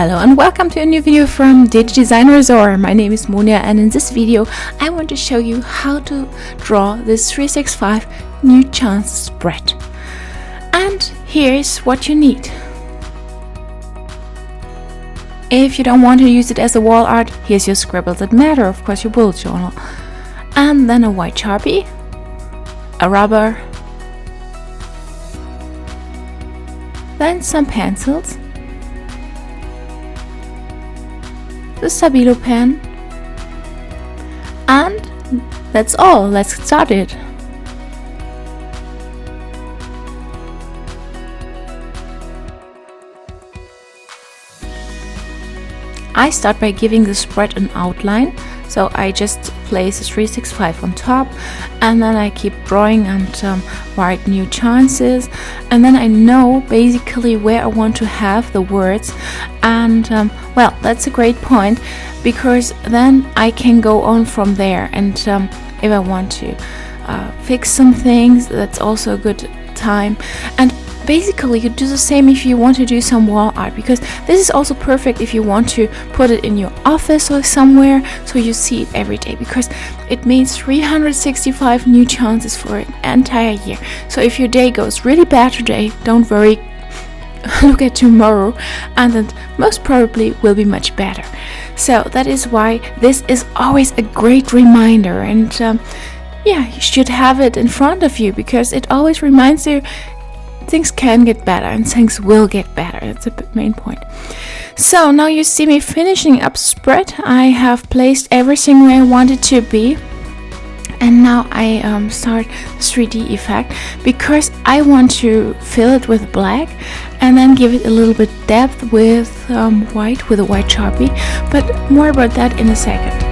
Hello and welcome to a new video from Digidesignresort. My name is Monia, and in this video I want to show you how to draw this 365 new chance spread. And here's what you need. If you don't want to use it as a wall art, here's your scribbles that matter, of course your bullet journal. And then a white Sharpie, a rubber, then some pencils, the Stabilo pen, and that's all. Let's get started. I start by giving the spread an outline, so I just place a 365 on top, and then I keep drawing and write new chances, and then I know basically where I want to have the words, and well, that's a great point, because then I can go on from there, and if I want to fix some things, that's also a good time. And basically you do the same if you want to do some wall art, because this is also perfect if you want to put it in your office or somewhere so you see it every day, because it means 365 new chances for an entire year. So if your day goes really bad today, don't worry, look at tomorrow and it most probably will be much better. So that is why this is always a great reminder, and yeah, you should have it in front of you, because it always reminds you things can get better and things will get better. That's the main point. So now you see me finishing up spread. I have placed everything where I want it to be, and now I start the 3D effect, because I want to fill it with black and then give it a little bit depth with white, with a white Sharpie, but more about that in a second.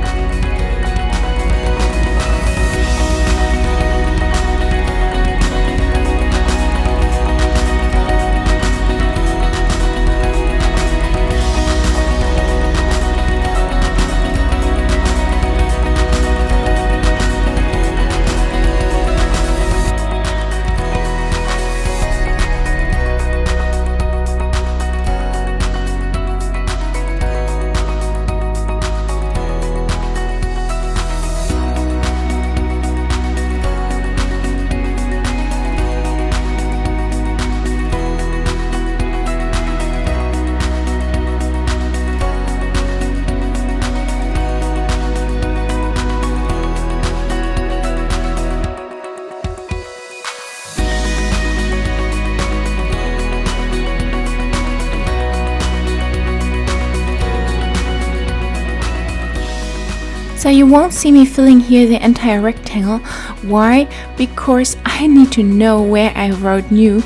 So you won't see me filling here the entire rectangle. Why? Because I need to know where I wrote new,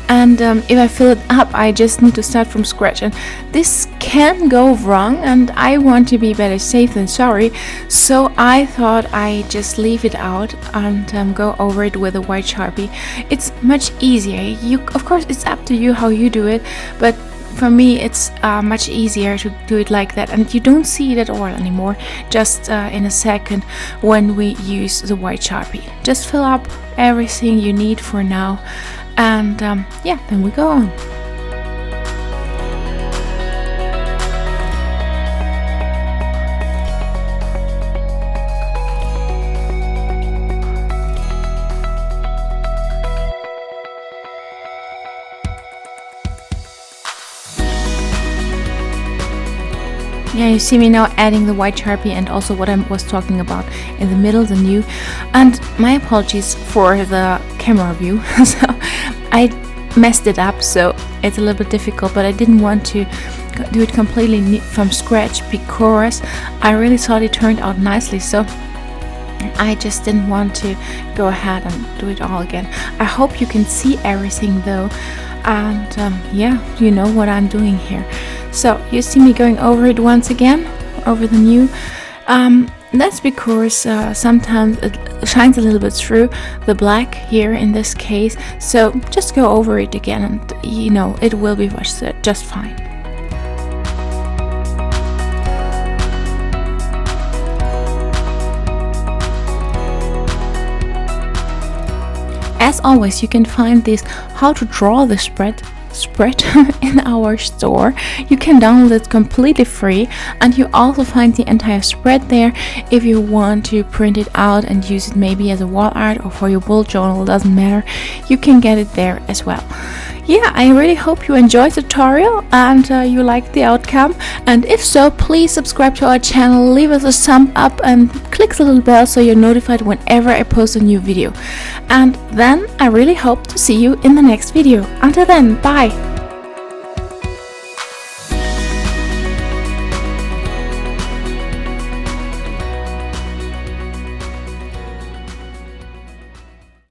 and if I fill it up, I just need to start from scratch, and this can go wrong, and I want to be better safe than sorry. So I thought I just leave it out and go over it with a white Sharpie. It's much easier. Of course, it's up to you how you do it, but for me it's much easier to do it like that, and you don't see it at all anymore, just in a second when we use the white Sharpie. Just fill up everything you need for now, and yeah, then we go on. Yeah, you see me now adding the white Sharpie and also what I was talking about in the middle, the new. And my apologies for the camera view. So I messed it up, so it's a little bit difficult, but I didn't want to do it completely from scratch, because I really thought it turned out nicely. So I just didn't want to go ahead and do it all again. I hope you can see everything though, and yeah, you know what I'm doing here. So you see me going over it once again, over the new. That's because sometimes it shines a little bit through the black here in this case. So just go over it again, and you know it will be just fine. As always, you can find this how to draw the spread spread in our store. You can download it completely free, and you also find the entire spread there. If you want to print it out and use it maybe as a wall art or for your bullet journal, doesn't matter, you can get it there as well. Yeah, I really hope you enjoyed the tutorial and you liked the outcome, and if so, please subscribe to our channel, leave us a thumb up and click the little bell so you're notified whenever I post a new video. And then I really hope to see you in the next video. Until then, bye!